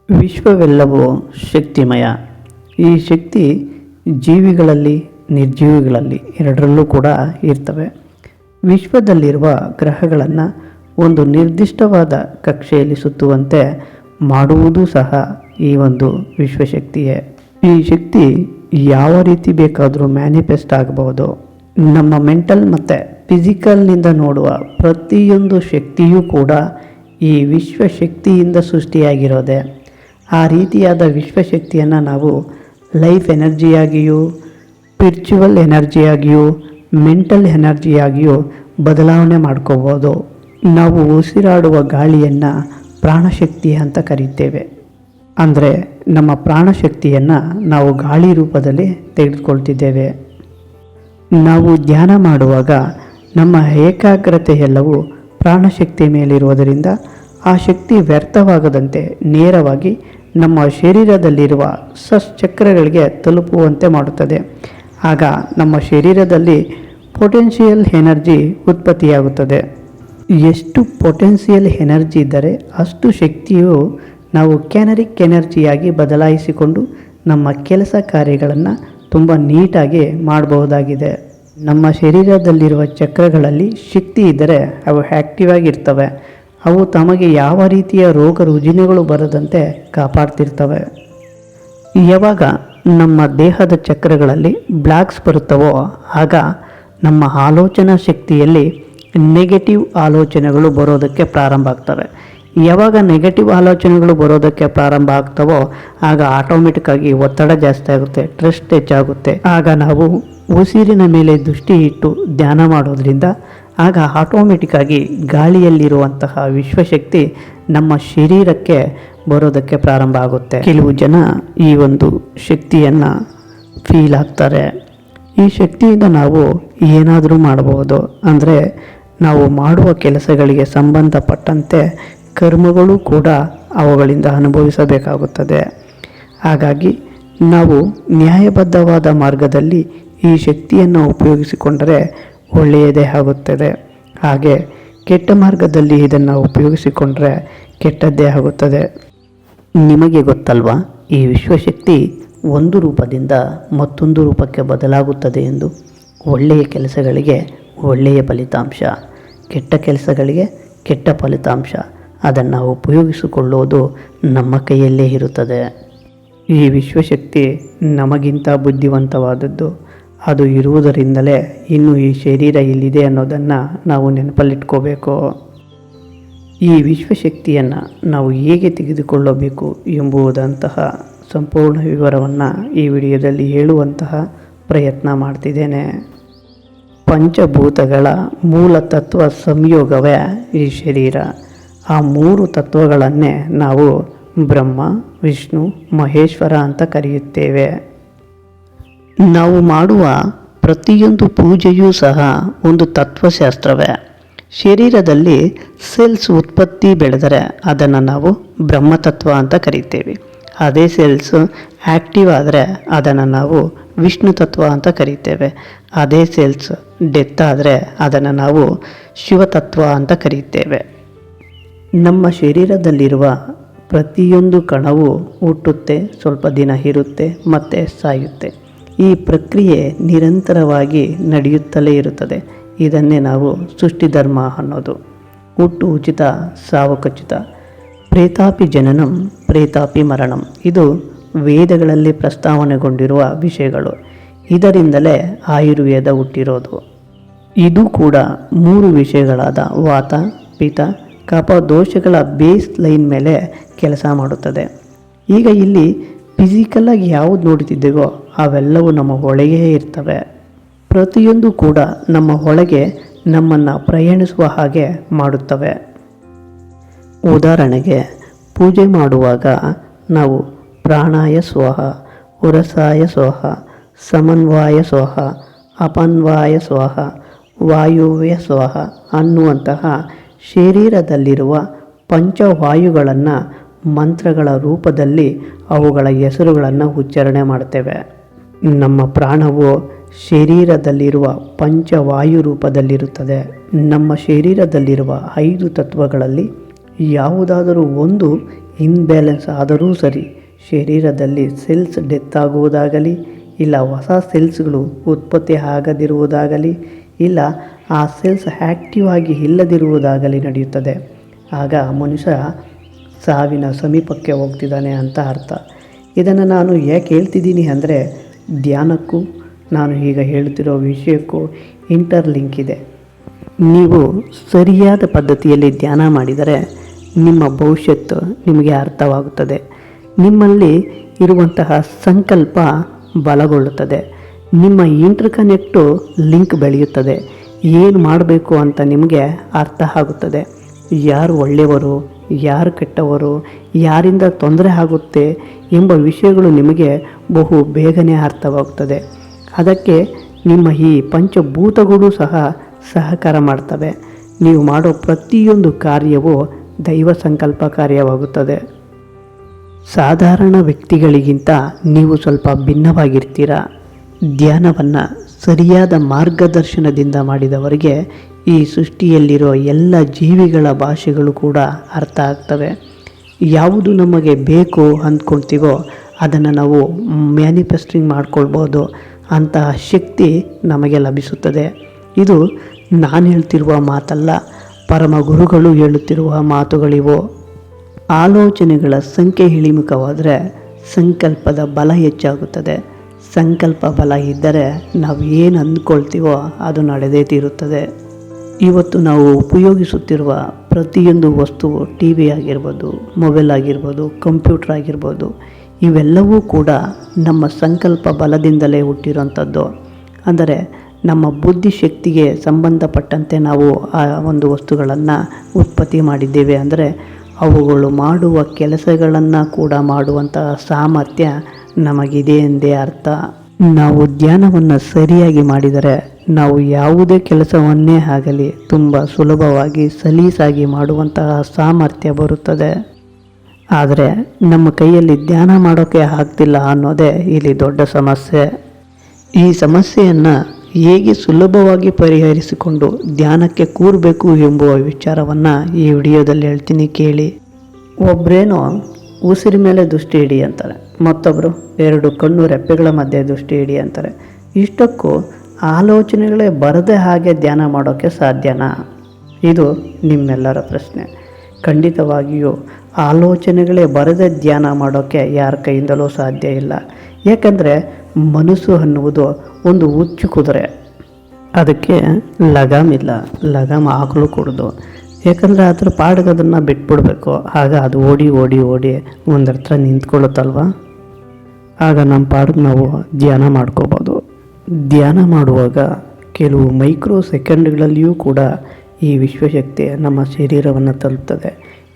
ವಿಶ್ವವೆಲ್ಲವೂ ಶಕ್ತಿಮಯ. ಈ ಶಕ್ತಿ ಜೀವಿಗಳಲ್ಲಿ ನಿರ್ಜೀವಿಗಳಲ್ಲಿ ಎರಡರಲ್ಲೂ ಕೂಡ ಇರ್ತವೆ. ವಿಶ್ವದಲ್ಲಿರುವ ಗ್ರಹಗಳನ್ನು ಒಂದು ನಿರ್ದಿಷ್ಟವಾದ ಕಕ್ಷೆಯಲ್ಲಿ ಸುತ್ತುವಂತೆ ಮಾಡುವುದೂ ಸಹ ಈ ಒಂದು ವಿಶ್ವಶಕ್ತಿಯೇ. ಈ ಶಕ್ತಿ ಯಾವ ರೀತಿ ಬೇಕಾದರೂ ಮ್ಯಾನಿಫೆಸ್ಟ್ ಆಗಬಹುದು. ನಮ್ಮ ಮೆಂಟಲ್ ಮತ್ತು ಫಿಸಿಕಲ್ನಿಂದ ನೋಡುವ ಪ್ರತಿಯೊಂದು ಶಕ್ತಿಯೂ ಕೂಡ ಈ ವಿಶ್ವಶಕ್ತಿಯಿಂದ ಸೃಷ್ಟಿಯಾಗಿರೋದೆ. ಆ ರೀತಿಯಾದ ವಿಶ್ವಶಕ್ತಿಯನ್ನು ನಾವು ಲೈಫ್ ಎನರ್ಜಿಯಾಗಿಯೂ, ಸ್ಪಿರಿಚುವಲ್ ಎನರ್ಜಿಯಾಗಿಯೂ, ಮೆಂಟಲ್ ಎನರ್ಜಿಯಾಗಿಯೂ ಬದಲಾವಣೆ ಮಾಡ್ಕೋಬೋದು. ನಾವು ಉಸಿರಾಡುವ ಗಾಳಿಯನ್ನು ಪ್ರಾಣಶಕ್ತಿ ಅಂತ ಕರೀತೇವೆ. ಅಂದರೆ ನಮ್ಮ ಪ್ರಾಣಶಕ್ತಿಯನ್ನು ನಾವು ಗಾಳಿ ರೂಪದಲ್ಲಿ ತೆಗೆದುಕೊಳ್ತಿದ್ದೇವೆ. ನಾವು ಧ್ಯಾನ ಮಾಡುವಾಗ ನಮ್ಮ ಏಕಾಗ್ರತೆ ಎಲ್ಲವೂ ಪ್ರಾಣಶಕ್ತಿ ಮೇಲಿರುವುದರಿಂದ ಆ ಶಕ್ತಿ ವ್ಯರ್ಥವಾಗದಂತೆ ನೇರವಾಗಿ ನಮ್ಮ ಶರೀರದಲ್ಲಿರುವ ಚಕ್ರಗಳಿಗೆ ತಲುಪುವಂತೆ ಮಾಡುತ್ತದೆ. ಆಗ ನಮ್ಮ ಶರೀರದಲ್ಲಿ ಪೊಟೆನ್ಷಿಯಲ್ ಎನರ್ಜಿ ಉತ್ಪತ್ತಿಯಾಗುತ್ತದೆ. ಎಷ್ಟು ಪೊಟೆನ್ಷಿಯಲ್ ಎನರ್ಜಿ ಇದ್ದರೆ ಅಷ್ಟು ಶಕ್ತಿಯು ನಾವು ಕ್ಯಾನರಿಕ್ ಎನರ್ಜಿಯಾಗಿ ಬದಲಾಯಿಸಿಕೊಂಡು ನಮ್ಮ ಕೆಲಸ ಕಾರ್ಯಗಳನ್ನು ತುಂಬ ನೀಟಾಗಿ ಮಾಡಬಹುದಾಗಿದೆ. ನಮ್ಮ ಶರೀರದಲ್ಲಿರುವ ಚಕ್ರಗಳಲ್ಲಿ ಶಕ್ತಿ ಇದ್ದರೆ ಅವು ಆ್ಯಕ್ಟಿವ್ ಆಗಿರ್ತವೆ. ಅವು ತಮಗೆ ಯಾವ ರೀತಿಯ ರೋಗ ರುಜಿನಗಳು ಬರದಂತೆ ಕಾಪಾಡ್ತಿರ್ತವೆ. ಯಾವಾಗ ನಮ್ಮ ದೇಹದ ಚಕ್ರಗಳಲ್ಲಿ ಬ್ಲಾಕ್ಸ್ ಬರುತ್ತವೋ ಆಗ ನಮ್ಮ ಆಲೋಚನಾ ಶಕ್ತಿಯಲ್ಲಿ ನೆಗೆಟಿವ್ ಆಲೋಚನೆಗಳು ಬರೋದಕ್ಕೆ ಪ್ರಾರಂಭ ಆಗ್ತವೆ. ಯಾವಾಗ ನೆಗೆಟಿವ್ ಆಲೋಚನೆಗಳು ಬರೋದಕ್ಕೆ ಪ್ರಾರಂಭ ಆಗ್ತವೋ ಆಗ ಆಟೋಮೆಟಿಕ್ಕಾಗಿ ಒತ್ತಡ ಜಾಸ್ತಿ ಆಗುತ್ತೆ, ಸ್ಟ್ರೆಸ್ ಹೆಚ್ಚಾಗುತ್ತೆ. ಆಗ ನಾವು ಉಸಿರಿನ ಮೇಲೆ ದೃಷ್ಟಿ ಇಟ್ಟು ಧ್ಯಾನ ಮಾಡೋದ್ರಿಂದ ಆಗ ಆಟೋಮೆಟಿಕ್ಕಾಗಿ ಗಾಳಿಯಲ್ಲಿರುವಂತಹ ವಿಶ್ವಶಕ್ತಿ ನಮ್ಮ ಶರೀರಕ್ಕೆ ಬರೋದಕ್ಕೆ ಪ್ರಾರಂಭ ಆಗುತ್ತೆ. ಕೆಲವು ಜನ ಈ ಒಂದು ಶಕ್ತಿಯನ್ನು ಫೀಲ್ ಆಗ್ತಾರೆ. ಈ ಶಕ್ತಿಯಿಂದ ನಾವು ಏನಾದರೂ ಮಾಡಬಹುದು. ಅಂದರೆ ನಾವು ಮಾಡುವ ಕೆಲಸಗಳಿಗೆ ಸಂಬಂಧಪಟ್ಟಂತೆ ಕರ್ಮಗಳು ಕೂಡ ಅವುಗಳಿಂದ ಅನುಭವಿಸಬೇಕಾಗುತ್ತದೆ. ಹಾಗಾಗಿ ನಾವು ನ್ಯಾಯಬದ್ಧವಾದ ಮಾರ್ಗದಲ್ಲಿ ಈ ಶಕ್ತಿಯನ್ನು ಉಪಯೋಗಿಸಿಕೊಂಡರೆ ಒಳ್ಳೆಯದೇ ಆಗುತ್ತದೆ. ಹಾಗೆ ಕೆಟ್ಟ ಮಾರ್ಗದಲ್ಲಿ ಇದನ್ನು ಉಪಯೋಗಿಸಿಕೊಂಡ್ರೆ ಕೆಟ್ಟದ್ದೇ ಆಗುತ್ತದೆ. ನಿಮಗೆ ಗೊತ್ತಲ್ವಾ, ಈ ವಿಶ್ವಶಕ್ತಿ ಒಂದು ರೂಪದಿಂದ ಮತ್ತೊಂದು ರೂಪಕ್ಕೆ ಬದಲಾಗುತ್ತದೆ ಎಂದು. ಒಳ್ಳೆಯ ಕೆಲಸಗಳಿಗೆ ಒಳ್ಳೆಯ ಫಲಿತಾಂಶ, ಕೆಟ್ಟ ಕೆಲಸಗಳಿಗೆ ಕೆಟ್ಟ ಫಲಿತಾಂಶ. ಅದನ್ನು ಉಪಯೋಗಿಸಿಕೊಳ್ಳುವುದು ನಮ್ಮ ಕೈಯಲ್ಲೇ ಇರುತ್ತದೆ. ಈ ವಿಶ್ವಶಕ್ತಿ ನಮಗಿಂತ ಬುದ್ಧಿವಂತವಾದದ್ದು. ಅದು ಇರುವುದರಿಂದಲೇ ಇನ್ನು ಈ ಶರೀರ ಇಲ್ಲಿದೆ ಅನ್ನೋದನ್ನು ನಾವು ನೆನಪಲ್ಲಿಟ್ಕೋಬೇಕು. ಈ ವಿಶ್ವಶಕ್ತಿಯನ್ನು ನಾವು ಹೇಗೆ ತೆಗೆದುಕೊಳ್ಳಬೇಕು ಎಂಬುದಂತಹ ಸಂಪೂರ್ಣ ವಿವರವನ್ನು ಈ ವಿಡಿಯೋದಲ್ಲಿ ಹೇಳುವಂತಹ ಪ್ರಯತ್ನ ಮಾಡ್ತಿದ್ದೇನೆ. ಪಂಚಭೂತಗಳ ಮೂಲ ತತ್ವ ಸಂಯೋಗವೇ ಈ ಶರೀರ. ಆ ಮೂರು ತತ್ವಗಳನ್ನೇ ನಾವು ಬ್ರಹ್ಮ, ವಿಷ್ಣು, ಮಹೇಶ್ವರ ಅಂತ ಕರೆಯುತ್ತೇವೆ. ನಾವು ಮಾಡುವ ಪ್ರತಿಯೊಂದು ಪೂಜೆಯೂ ಸಹ ಒಂದು ತತ್ವಶಾಸ್ತ್ರವೇ. ಶರೀರದಲ್ಲಿ ಸೆಲ್ಸ್ ಉತ್ಪತ್ತಿ ಬೆಳೆದರೆ ಅದನ್ನು ನಾವು ಬ್ರಹ್ಮತತ್ವ ಅಂತ ಕರಿತೇವೆ. ಅದೇ ಸೆಲ್ಸ್ ಆ್ಯಕ್ಟಿವ್ ಆದರೆ ಅದನ್ನು ನಾವು ವಿಷ್ಣು ತತ್ವ ಅಂತ ಕರಿತೇವೆ. ಅದೇ ಸೆಲ್ಸ್ ಡೆತ್ ಆದರೆ ಅದನ್ನು ನಾವು ಶಿವತತ್ವ ಅಂತ ಕರೀತೇವೆ. ನಮ್ಮ ಶರೀರದಲ್ಲಿರುವ ಪ್ರತಿಯೊಂದು ಕಣವು ಹುಟ್ಟುತ್ತೆ, ಸ್ವಲ್ಪ ದಿನ ಇರುತ್ತೆ, ಮತ್ತು ಸಾಯುತ್ತೆ. ಈ ಪ್ರಕ್ರಿಯೆ ನಿರಂತರವಾಗಿ ನಡೆಯುತ್ತಲೇ ಇರುತ್ತದೆ. ಇದನ್ನೇ ನಾವು ಸೃಷ್ಟಿ ಧರ್ಮ ಅನ್ನೋದು. ಹುಟ್ಟು ಉಚಿತ, ಸಾವು ಖಚಿತ. ಪ್ರೇತಾಪಿ ಜನನಂ ಪ್ರೇತಾಪಿ ಮರಣಂ. ಇದು ವೇದಗಳಲ್ಲಿ ಪ್ರಸ್ತಾವನೆಗೊಂಡಿರುವ ವಿಷಯಗಳು. ಇದರಿಂದಲೇ ಆಯುರ್ವೇದ ಹುಟ್ಟಿರೋದು. ಇದು ಕೂಡ ಮೂರು ವಿಷಯಗಳಾದ ವಾತ, ಪಿತ್ತ, ಕಫ ದೋಷಗಳ ಬೇಸ್ ಲೈನ್ ಮೇಲೆ ಕೆಲಸ ಮಾಡುತ್ತದೆ. ಈಗ ಇಲ್ಲಿ ಫಿಸಿಕಲಾಗಿ ಯಾವುದು ನೋಡುತ್ತಿದ್ದೇವೋ ಅವೆಲ್ಲವೂ ನಮ್ಮ ಒಳಗೇ ಇರ್ತವೆ. ಪ್ರತಿಯೊಂದು ಕೂಡ ನಮ್ಮ ಒಳಗೆ ನಮ್ಮನ್ನು ಪ್ರಯಾಣಿಸುವ ಹಾಗೆ ಮಾಡುತ್ತವೆ. ಉದಾಹರಣೆಗೆ ಪೂಜೆ ಮಾಡುವಾಗ ನಾವು ಪ್ರಾಣಾಯ ಸ್ವಹ, ಉರಸಾಯ ಸ್ವಹ, ಸಮನ್ವಾಯ ಸ್ವಹ, ಅಪನ್ವಾಯ ಸ್ವಹ, ವಾಯುವ್ಯ ಸ್ವಹ ಅನ್ನುವಂತಹ ಶರೀರದಲ್ಲಿರುವ ಪಂಚವಾಯುಗಳನ್ನು ಮಂತ್ರಗಳ ರೂಪದಲ್ಲಿ ಅವುಗಳ ಹೆಸರುಗಳನ್ನು ಉಚ್ಚಾರಣೆ ಮಾಡ್ತೇವೆ. ನಮ್ಮ ಪ್ರಾಣವು ಶರೀರದಲ್ಲಿರುವ ಪಂಚವಾಯು ರೂಪದಲ್ಲಿರುತ್ತದೆ. ನಮ್ಮ ಶರೀರದಲ್ಲಿರುವ 5 ತತ್ವಗಳಲ್ಲಿ ಯಾವುದಾದರೂ ಒಂದು ಇನ್ಬ್ಯಾಲೆನ್ಸ್ ಆದರೂ ಸರಿ, ಶರೀರದಲ್ಲಿ ಸೆಲ್ಸ್ ಡೆತ್ ಆಗುವುದಾಗಲಿ, ಇಲ್ಲ ಹೊಸ ಸೆಲ್ಸ್ಗಳು ಉತ್ಪತ್ತಿ ಆಗದಿರುವುದಾಗಲಿ, ಇಲ್ಲ ಆ ಸೆಲ್ಸ್ ಆ್ಯಕ್ಟಿವ್ ಆಗಿ ಇಲ್ಲದಿರುವುದಾಗಲಿ ನಡೆಯುತ್ತದೆ. ಆಗ ಮನುಷ್ಯ ಸಾವಿನ ಸಮೀಪಕ್ಕೆ ಹೋಗ್ತಿದ್ದಾನೆ ಅಂತ ಅರ್ಥ. ಇದನ್ನು ನಾನು ಯಾಕೆ ಹೇಳ್ತಿದ್ದೀನಿ ಅಂದರೆ, ಧ್ಯಾನಕ್ಕೂ ನಾನು ಈಗ ಹೇಳ್ತಿರೋ ವಿಷಯಕ್ಕೂ ಇಂಟರ್ಲಿಂಕ್ ಇದೆ. ನೀವು ಸರಿಯಾದ ಪದ್ಧತಿಯಲ್ಲಿ ಧ್ಯಾನ ಮಾಡಿದರೆ ನಿಮ್ಮ ಭವಿಷ್ಯತ್ತು ನಿಮಗೆ ಅರ್ಥವಾಗುತ್ತದೆ. ನಿಮ್ಮಲ್ಲಿ ಇರುವಂತಹ ಸಂಕಲ್ಪ ಬಲಗೊಳ್ಳುತ್ತದೆ. ನಿಮ್ಮ ಇಂಟರ್ಕನೆಕ್ಟು ಲಿಂಕ್ ಬೆಳೆಯುತ್ತದೆ. ಏನು ಮಾಡಬೇಕು ಅಂತ ನಿಮಗೆ ಅರ್ಥ ಆಗುತ್ತದೆ. ಯಾರು ಒಳ್ಳೆಯವರು, ಯಾರು ಕೆಟ್ಟವರು, ಯಾರಿಂದ ತೊಂದರೆ ಆಗುತ್ತೆ ಎಂಬ ವಿಷಯಗಳು ನಿಮಗೆ ಬಹು ಬೇಗನೆ ಅರ್ಥವಾಗುತ್ತದೆ. ಅದಕ್ಕೆ ನಿಮ್ಮ ಈ ಪಂಚಭೂತಗಳು ಸಹ ಸಹಕಾರ ಮಾಡ್ತವೆ. ನೀವು ಮಾಡೋ ಪ್ರತಿಯೊಂದು ಕಾರ್ಯವೂ ದೈವ ಸಂಕಲ್ಪ ಕಾರ್ಯವಾಗುತ್ತದೆ. ಸಾಧಾರಣ ವ್ಯಕ್ತಿಗಳಿಗಿಂತ ನೀವು ಸ್ವಲ್ಪ ಭಿನ್ನವಾಗಿರ್ತೀರ. ಧ್ಯಾನವನ್ನು ಸರಿಯಾದ ಮಾರ್ಗದರ್ಶನದಿಂದ ಮಾಡಿದವರಿಗೆ ಈ ಸೃಷ್ಟಿಯಲ್ಲಿರೋ ಎಲ್ಲ ಜೀವಿಗಳ ಭಾಷೆಗಳು ಕೂಡ ಅರ್ಥ ಆಗ್ತವೆ. ಯಾವುದು ನಮಗೆ ಬೇಕು ಅಂದ್ಕೊಳ್ತೀವೋ ಅದನ್ನು ನಾವು ಮ್ಯಾನಿಫೆಸ್ಟಿಂಗ್ ಮಾಡ್ಕೊಳ್ಬೋದು. ಅಂತಹ ಶಕ್ತಿ ನಮಗೆ ಲಭಿಸುತ್ತದೆ. ಇದು ನಾನು ಹೇಳ್ತಿರುವ ಮಾತಲ್ಲ, ಪರಮ ಗುರುಗಳು ಹೇಳುತ್ತಿರುವ ಮಾತುಗಳಿವು. ಆಲೋಚನೆಗಳ ಸಂಖ್ಯೆ ಇಳಿಮುಖವಾದರೆ ಸಂಕಲ್ಪದ ಬಲ ಹೆಚ್ಚಾಗುತ್ತದೆ. ಸಂಕಲ್ಪ ಬಲ ಇದ್ದರೆ ನಾವು ಏನು ಅಂದ್ಕೊಳ್ತೀವೋ ಅದು ನಡೆದೇ ತೀರುತ್ತದೆ. ಇವತ್ತು ನಾವು ಉಪಯೋಗಿಸುತ್ತಿರುವ ಪ್ರತಿಯೊಂದು ವಸ್ತುವು ಟಿ ವಿ ಆಗಿರ್ಬೋದು, ಮೊಬೈಲ್ ಆಗಿರ್ಬೋದು, ಕಂಪ್ಯೂಟರ್ ಆಗಿರ್ಬೋದು, ಇವೆಲ್ಲವೂ ಕೂಡ ನಮ್ಮ ಸಂಕಲ್ಪ ಬಲದಿಂದಲೇ ಹುಟ್ಟಿರೋಂಥದ್ದು. ಅಂದರೆ ನಮ್ಮ ಬುದ್ಧಿಶಕ್ತಿಗೆ ಸಂಬಂಧಪಟ್ಟಂತೆ ನಾವು ಆ ಒಂದು ವಸ್ತುಗಳನ್ನು ಉತ್ಪತ್ತಿ ಮಾಡಿದ್ದೇವೆ. ಅಂದರೆ ಅವುಗಳು ಮಾಡುವ ಕೆಲಸಗಳನ್ನು ಕೂಡ ಮಾಡುವಂತಹ ಸಾಮರ್ಥ್ಯ ನಮಗಿದೆ ಎಂದೇ ಅರ್ಥ. ನಾವು ಧ್ಯಾನವನ್ನು ಸರಿಯಾಗಿ ಮಾಡಿದರೆ ನಾವು ಯಾವುದೇ ಕೆಲಸವನ್ನೇ ಆಗಲಿ ತುಂಬ ಸುಲಭವಾಗಿ ಸಲೀಸಾಗಿ ಮಾಡುವಂತಹ ಸಾಮರ್ಥ್ಯ ಬರುತ್ತದೆ. ಆದರೆ ನಮ್ಮ ಕೈಯಲ್ಲಿ ಧ್ಯಾನ ಮಾಡೋಕ್ಕೆ ಆಗ್ತಿಲ್ಲ ಅನ್ನೋದೇ ಇಲ್ಲಿ ದೊಡ್ಡ ಸಮಸ್ಯೆ. ಈ ಸಮಸ್ಯೆಯನ್ನು ಹೇಗೆ ಸುಲಭವಾಗಿ ಪರಿಹರಿಸಿಕೊಂಡು ಧ್ಯಾನಕ್ಕೆ ಕೂರಬೇಕು ಎಂಬುವ ವಿಚಾರವನ್ನು ಈ ವಿಡಿಯೋದಲ್ಲಿ ಹೇಳ್ತೀನಿ, ಕೇಳಿ. ಒಬ್ಬರೇನೋ ಉಸಿರಿ ಮೇಲೆ ದೃಷ್ಟಿ ಇಡಿ ಅಂತಾರೆ, ಮತ್ತೊಬ್ಬರು 2 ಕಣ್ಣು ರೆಪ್ಪೆಗಳ ಮಧ್ಯೆ ದೃಷ್ಟಿ ಇಡಿ ಅಂತಾರೆ. ಇಷ್ಟಕ್ಕೂ ಆಲೋಚನೆಗಳೇ ಬರದೆ ಹಾಗೆ ಧ್ಯಾನ ಮಾಡೋಕ್ಕೆ ಸಾಧ್ಯನಾ? ಇದು ನಿಮ್ಮೆಲ್ಲರ ಪ್ರಶ್ನೆ. ಖಂಡಿತವಾಗಿಯೂ ಆಲೋಚನೆಗಳೇ ಬರದೆ ಧ್ಯಾನ ಮಾಡೋಕ್ಕೆ ಯಾರ ಕೈಯಿಂದಲೂ ಸಾಧ್ಯ ಇಲ್ಲ. ಯಾಕಂದರೆ ಮನಸ್ಸು ಅನ್ನುವುದು ಒಂದು ಹುಚ್ಚು ಕುದುರೆ. ಅದಕ್ಕೆ ಲಗಾಮಿಲ್ಲ, ಲಗಾಮ್ ಹಾಕಲು ಕೊಡೋದು. ಯಾಕಂದರೆ ಅದ್ರ ಪಾಡಿಗೆ ಅದನ್ನು ಬಿಟ್ಬಿಡ್ಬೇಕು. ಆಗ ಅದು ಓಡಿ ಓಡಿ ಓಡಿ ಒಂದರ ಹತ್ರ ನಿಂತ್ಕೊಳ್ಳುತ್ತಲ್ವ, ಆಗ ನಮ್ಮ ಪಾಡಿಗೆ ನಾವು ಧ್ಯಾನ ಮಾಡ್ಕೋಬೋದು. ಧ್ಯಾನ ಮಾಡುವಾಗ ಕೆಲವು ಮೈಕ್ರೋ ಸೆಕೆಂಡ್ಗಳಲ್ಲಿಯೂ ಕೂಡ ಈ ವಿಶ್ವಶಕ್ತಿ ನಮ್ಮ ಶರೀರವನ್ನು ತಲುಪ್ತದೆ.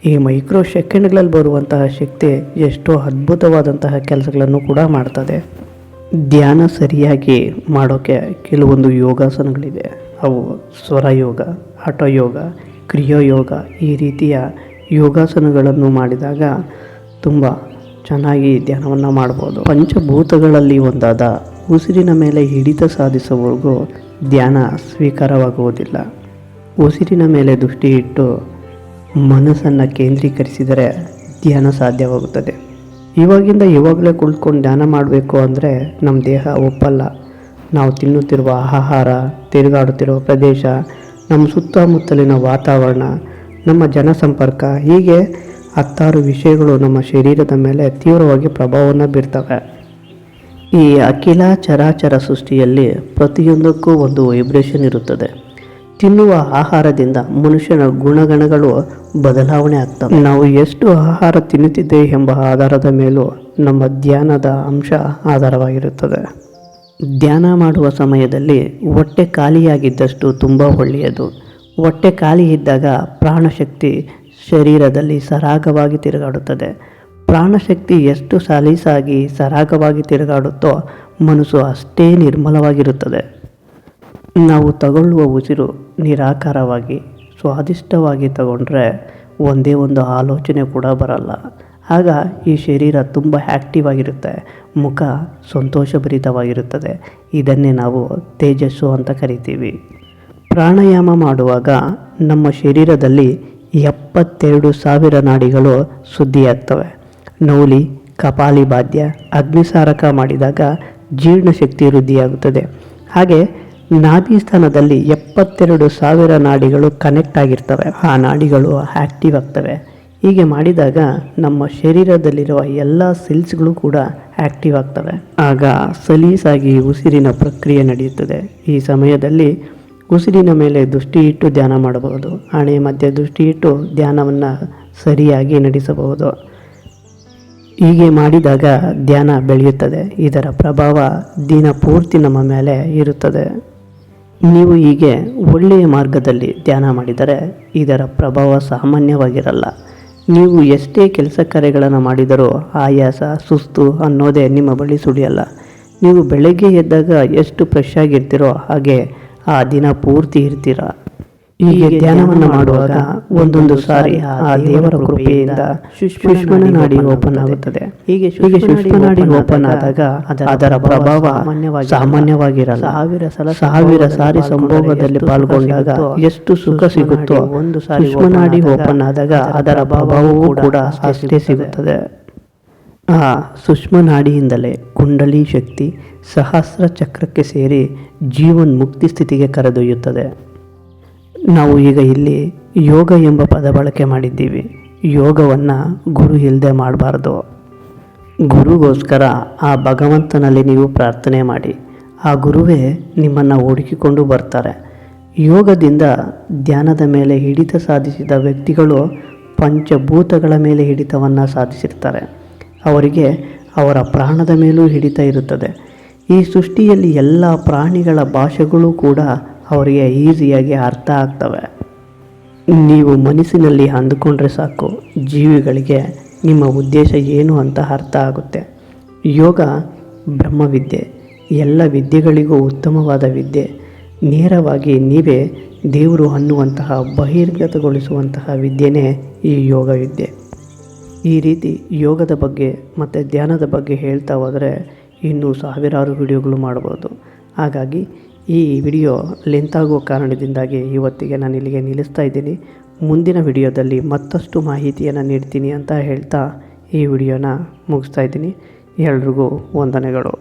ಈ ಮೈಕ್ರೋ ಸೆಕೆಂಡ್ಗಳಲ್ಲಿ ಬರುವಂತಹ ಶಕ್ತಿ ಎಷ್ಟೋ ಅದ್ಭುತವಾದಂತಹ ಕೆಲಸಗಳನ್ನು ಕೂಡ ಮಾಡ್ತದೆ. ಧ್ಯಾನ ಸರಿಯಾಗಿ ಮಾಡೋಕ್ಕೆ ಕೆಲವೊಂದು ಯೋಗಾಸನಗಳಿದೆ. ಅವು ಸ್ವರಯೋಗ, ಹಠಯೋಗ, ಕ್ರಿಯಾಯೋಗ, ಈ ರೀತಿಯ ಯೋಗಾಸನಗಳನ್ನು ಮಾಡಿದಾಗ ತುಂಬ ಚೆನ್ನಾಗಿ ಧ್ಯಾನವನ್ನು ಮಾಡ್ಬೋದು. ಪಂಚಭೂತಗಳಲ್ಲಿ ಒಂದಾದ ಉಸಿರಿನ ಮೇಲೆ ಹಿಡಿತ ಸಾಧಿಸುವವರೆಗೂ ಧ್ಯಾನ ಸ್ವೀಕಾರವಾಗುವುದಿಲ್ಲ. ಉಸಿರಿನ ಮೇಲೆ ದೃಷ್ಟಿ ಇಟ್ಟು ಮನಸ್ಸನ್ನು ಕೇಂದ್ರೀಕರಿಸಿದರೆ ಧ್ಯಾನ ಸಾಧ್ಯವಾಗುತ್ತದೆ. ಇವಾಗಲೇ ಕುಳಿತುಕೊಂಡು ಧ್ಯಾನ ಮಾಡಬೇಕು ಅಂದರೆ ನಮ್ಮ ದೇಹ ಒಪ್ಪಲ್ಲ. ನಾವು ತಿನ್ನುತ್ತಿರುವ ಆಹಾರ, ತಿರುಗಾಡುತ್ತಿರುವ ಪ್ರದೇಶ, ನಮ್ಮ ಸುತ್ತಮುತ್ತಲಿನ ವಾತಾವರಣ, ನಮ್ಮ ಜನಸಂಪರ್ಕ, ಹೀಗೆ 10 ವಿಷಯಗಳು ನಮ್ಮ ಶರೀರದ ಮೇಲೆ ತೀವ್ರವಾಗಿ ಪ್ರಭಾವವನ್ನು ಬೀರ್ತವೆ. ಈ ಅಖಿಲ ಚರಾಚರ ಸೃಷ್ಟಿಯಲ್ಲಿ ಪ್ರತಿಯೊಂದಕ್ಕೂ ಒಂದು ವೈಬ್ರೇಷನ್ ಇರುತ್ತದೆ. ತಿನ್ನುವ ಆಹಾರದಿಂದ ಮನುಷ್ಯನ ಗುಣಗಣಗಳು ಬದಲಾವಣೆ ಆಗ್ತವೆ. ನಾವು ಎಷ್ಟು ಆಹಾರ ತಿನ್ನುತ್ತಿದ್ದೇವೆ ಎಂಬ ಆಧಾರದ ಮೇಲೂ ನಮ್ಮ ಧ್ಯಾನದ ಅಂಶ ಆಧಾರವಾಗಿರುತ್ತದೆ. ಧ್ಯಾನ ಮಾಡುವ ಸಮಯದಲ್ಲಿ ಹೊಟ್ಟೆ ಖಾಲಿಯಾಗಿದ್ದಷ್ಟು ತುಂಬ ಒಳ್ಳೆಯದು. ಹೊಟ್ಟೆ ಖಾಲಿ ಇದ್ದಾಗ ಪ್ರಾಣಶಕ್ತಿ ಶರೀರದಲ್ಲಿ ಸರಾಗವಾಗಿ ತಿರುಗಾಡುತ್ತದೆ. ಪ್ರಾಣಶಕ್ತಿ ಎಷ್ಟು ಸಲೀಸಾಗಿ ಸರಾಗವಾಗಿ ತಿರುಗಾಡುತ್ತೋ ಮನಸ್ಸು ಅಷ್ಟೇ ನಿರ್ಮಲವಾಗಿರುತ್ತದೆ. ನಾವು ತಗೊಳ್ಳುವ ಉಸಿರು ನಿರಾಕಾರವಾಗಿ ಸ್ವಾದಿಷ್ಟವಾಗಿ ತಗೊಂಡ್ರೆ ಒಂದೇ ಒಂದು ಆಲೋಚನೆ ಕೂಡ ಬರಲ್ಲ. ಆಗ ಈ ಶರೀರ ತುಂಬ ಆ್ಯಕ್ಟಿವ್ ಆಗಿರುತ್ತೆ, ಮುಖ ಸಂತೋಷಭರಿತವಾಗಿರುತ್ತದೆ. ಇದನ್ನೇ ನಾವು ತೇಜಸ್ಸು ಅಂತ ಕರಿತೀವಿ. ಪ್ರಾಣಾಯಾಮ ಮಾಡುವಾಗ ನಮ್ಮ ಶರೀರದಲ್ಲಿ 72,000 ನಾಡಿಗಳು ಶುದ್ಧಿಯಾಗ್ತವೆ. ನೌಲಿ, ಕಪಾಲಿಭಾತ್ಯ, ಅಗ್ನಿಸಾರಕ ಮಾಡಿದಾಗ ಜೀರ್ಣಶಕ್ತಿ ವೃದ್ಧಿಯಾಗುತ್ತದೆ. ಹಾಗೆ ನಾಭಿ ಸ್ಥಾನದಲ್ಲಿ 72,000 ನಾಡಿಗಳು ಕನೆಕ್ಟ್ ಆಗಿರ್ತವೆ. ಆ ನಾಡಿಗಳು ಆ್ಯಕ್ಟಿವ್ ಆಗ್ತವೆ. ಹೀಗೆ ಮಾಡಿದಾಗ ನಮ್ಮ ಶರೀರದಲ್ಲಿರುವ ಎಲ್ಲ ಸೆಲ್ಸ್ಗಳು ಕೂಡ ಆ್ಯಕ್ಟಿವ್ ಆಗ್ತವೆ. ಆಗ ಸಲೀಸಾಗಿ ಉಸಿರಿನ ಪ್ರಕ್ರಿಯೆ ನಡೆಯುತ್ತದೆ. ಈ ಸಮಯದಲ್ಲಿ ಉಸಿರಿನ ಮೇಲೆ ದೃಷ್ಟಿ ಇಟ್ಟು ಧ್ಯಾನ ಮಾಡಬಹುದು. ಹಣೆ ಮಧ್ಯೆ ದೃಷ್ಟಿ ಇಟ್ಟು ಧ್ಯಾನವನ್ನು ಸರಿಯಾಗಿ ನಡೆಸಬಹುದು. ಹೀಗೆ ಮಾಡಿದಾಗ ಧ್ಯಾನ ಬೆಳೆಯುತ್ತದೆ. ಇದರ ಪ್ರಭಾವ ದಿನ ಪೂರ್ತಿ ನಮ್ಮ ಮೇಲೆ ಇರುತ್ತದೆ. ನೀವು ಹೀಗೆ ಒಳ್ಳೆಯ ಮಾರ್ಗದಲ್ಲಿ ಧ್ಯಾನ ಮಾಡಿದರೆ ಇದರ ಪ್ರಭಾವ ಸಾಮಾನ್ಯವಾಗಿರಲ್ಲ. ನೀವು ಎಷ್ಟೇ ಕೆಲಸ ಕಾರ್ಯಗಳನ್ನು ಮಾಡಿದರೂ ಆಯಾಸ, ಸುಸ್ತು ಅನ್ನೋದೇ ನಿಮ್ಮ ಬಳಿ ಸುಳಿಯಲ್ಲ. ನೀವು ಬೆಳಗ್ಗೆ ಎದ್ದಾಗ ಎಷ್ಟು ಫ್ರೆಶ್ ಆಗಿರ್ತೀರೋ ಹಾಗೆ ಆ ದಿನ ಪೂರ್ತಿ ಇರ್ತೀರ. ಹೀಗೆ ಧ್ಯಾನವನ್ನು ಮಾಡುವಾಗ ಒಂದೊಂದು ಸಾರಿ ಆ ದೇವರ ಕೃಪೆಯಿಂದ ಸುಷುಮ್ನ ನಾಡಿ ಓಪನ್ ಆಗುತ್ತದೆ. ಹೀಗೆ ಸುಷುಮ್ನ ನಾಡಿ ಓಪನ್ ಆದಾಗ ಅದರ ಪ್ರಭಾವ ಸಾಮಾನ್ಯವಾಗಿರಲ್ಲ. ಸಾವಿರ ಸಾರಿ ಸಂಭೋಗದಲ್ಲಿ ಪಾಲ್ಗೊಂಡಾಗ ಎಷ್ಟು ಸುಖ ಸಿಗುತ್ತೋ ಸುಷುಮ್ನ ನಾಡಿ ಓಪನ್ ಆದಾಗ ಅದರ ಪ್ರಭಾವವೂ ಕೂಡ ಅಷ್ಟೇ ಸಿಗುತ್ತದೆ. ಆ ಸುಷುಮ್ನ ನಾಡಿಯಿಂದಲೇ ಕುಂಡಲಿ ಶಕ್ತಿ ಸಹಸ್ರ ಚಕ್ರಕ್ಕೆ ಸೇರಿ ಜೀವನ್ ಮುಕ್ತಿ ಸ್ಥಿತಿಗೆ ಕರೆದೊಯ್ಯುತ್ತದೆ. ನಾವು ಈಗ ಇಲ್ಲಿ ಯೋಗ ಎಂಬ ಪದ ಬಳಕೆ ಮಾಡಿದ್ದೀವಿ. ಯೋಗವನ್ನು ಗುರು ಇಲ್ಲದೆ ಮಾಡಬಾರ್ದು. ಗುರುಗೋಸ್ಕರ ಆ ಭಗವಂತನಲ್ಲಿ ನೀವು ಪ್ರಾರ್ಥನೆ ಮಾಡಿ. ಆ ಗುರುವೇ ನಿಮ್ಮನ್ನು ಹುಡುಕಿಕೊಂಡು ಬರ್ತಾರೆ. ಯೋಗದಿಂದ ಧ್ಯಾನದ ಮೇಲೆ ಹಿಡಿತ ಸಾಧಿಸಿದ ವ್ಯಕ್ತಿಗಳು ಪಂಚಭೂತಗಳ ಮೇಲೆ ಹಿಡಿತವನ್ನು ಸಾಧಿಸಿರ್ತಾರೆ. ಅವರಿಗೆ ಅವರ ಪ್ರಾಣದ ಮೇಲೂ ಹಿಡಿತ ಇರುತ್ತದೆ. ಈ ಸೃಷ್ಟಿಯಲ್ಲಿ ಎಲ್ಲ ಪ್ರಾಣಿಗಳ ಭಾಷೆಗಳು ಕೂಡ ಅವರಿಗೆ ಈಸಿಯಾಗಿ ಅರ್ಥ ಆಗ್ತವೆ. ನೀವು ಮನಸ್ಸಿನಲ್ಲಿ ಅಂದುಕೊಂಡ್ರೆ ಸಾಕು, ಜೀವಿಗಳಿಗೆ ನಿಮ್ಮ ಉದ್ದೇಶ ಏನು ಅಂತ ಅರ್ಥ ಆಗುತ್ತೆ. ಯೋಗ ಬ್ರಹ್ಮವಿದ್ಯೆ, ಎಲ್ಲ ವಿದ್ಯೆಗಳಿಗೂ ಉತ್ತಮವಾದ ವಿದ್ಯೆ. ನೇರವಾಗಿ ನೀವೇ ದೇವರು ಅನ್ನುವಂತಹ ಬಹಿರ್ಗತಗೊಳಿಸುವಂತಹ ವಿದ್ಯೆನೇ ಈ ಯೋಗ ವಿದ್ಯೆ. ಈ ರೀತಿ ಯೋಗದ ಬಗ್ಗೆ ಮತ್ತು ಧ್ಯಾನದ ಬಗ್ಗೆ ಹೇಳ್ತಾ ಹೋದರೆ ಇನ್ನೂ ಸಾವಿರಾರು ವಿಡಿಯೋಗಳು ಮಾಡ್ಬೋದು. ಹಾಗಾಗಿ ಈ ವಿಡಿಯೋ ಲೆಂತ್ ಆಗುವ ಕಾರಣದಿಂದಾಗಿ ಇವತ್ತಿಗೆ ನಾನು ಇಲ್ಲಿಗೆ ನಿಲ್ಲಿಸ್ತಾ ಇದ್ದೀನಿ. ಮುಂದಿನ ವಿಡಿಯೋದಲ್ಲಿ ಮತ್ತಷ್ಟು ಮಾಹಿತಿಯನ್ನು ನೀಡ್ತೀನಿ ಅಂತ ಹೇಳ್ತಾ ಈ ವಿಡಿಯೋನ ಮುಗಿಸ್ತಾ ಇದ್ದೀನಿ. ಎಲ್ರಿಗೂ ವಂದನೆಗಳು.